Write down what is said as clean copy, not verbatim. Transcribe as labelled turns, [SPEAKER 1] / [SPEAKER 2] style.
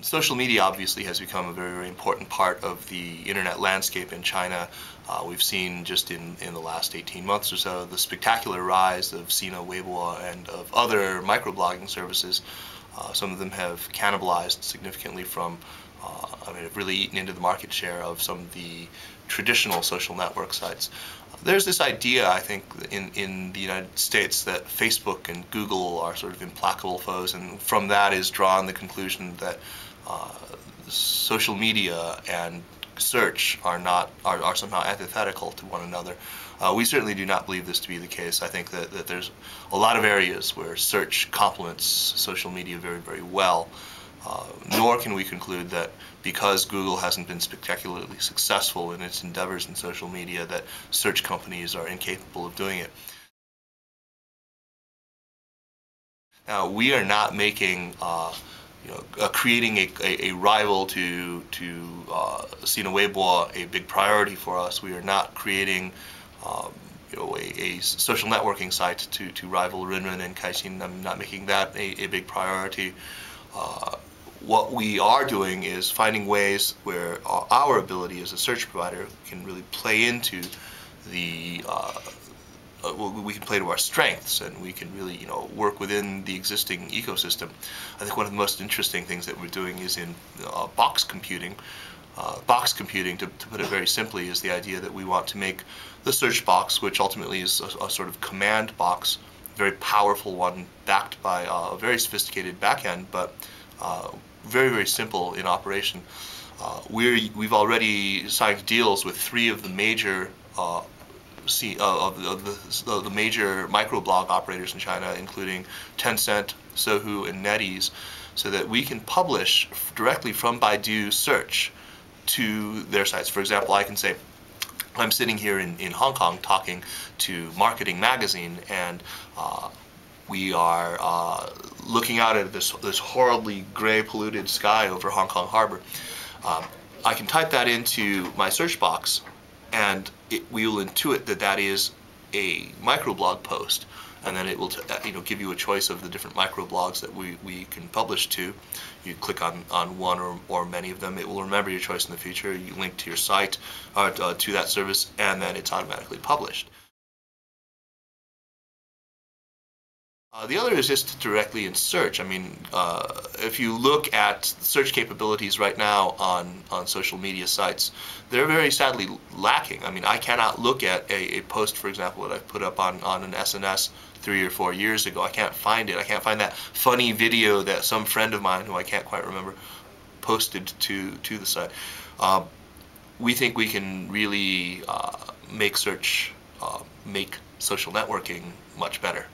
[SPEAKER 1] Social media obviously has become a very, very important part of the internet landscape in China. We've seen just in the last 18 months or so the spectacular rise of Sina Weibo and of other microblogging services. Some of them have cannibalized significantly from, have really eaten into the market share of some of the traditional social network sites. There's this idea, I think, in the United States that Facebook and Google are sort of implacable foes, and from that is drawn the conclusion that social media and search are somehow antithetical to one another. We certainly do not believe this to be the case. I think that there's a lot of areas where search complements social media very, very well. Nor can we conclude that because Google hasn't been spectacularly successful in its endeavors in social media that search companies are incapable of doing it. Now, we are not making creating a rival to Sina Weibo a big priority for us. We are not creating a social networking site to rival Renren and Kaixin. I'm not making that a big priority. What we are doing is finding ways where our ability as a search provider can really play into the we can play to our strengths, and we can really work within the existing ecosystem. I think one of the most interesting things that we're doing is in box computing. Box computing, to put it very simply, is the idea that we want to make the search box, which ultimately is a sort of command box, a very powerful one backed by a very sophisticated backend, but very, very simple in operation. We've already signed deals with 3 of the major the major microblog operators in China, including Tencent, Sohu, and NetEase, so that we can publish directly from Baidu search to their sites. For example, I can say, I'm sitting here in Hong Kong talking to Marketing Magazine, and we are looking out at this horribly gray, polluted sky over Hong Kong Harbor. I can type that into my search box, and we will intuit that that is a microblog post, and then it will give you a choice of the different microblogs that we can publish to. You click on one or many of them. It will remember your choice in the future. You link to your site, to that service, and then it's automatically published. The other is just directly in search. I mean, if you look at search capabilities right now on social media sites, they're very sadly lacking. I mean, I cannot look at a post, for example, that I put up on an SNS 3 or 4 years ago. I can't find it. I can't find that funny video that some friend of mine, who I can't quite remember, posted to the site. We think we can really make search, make social networking much better.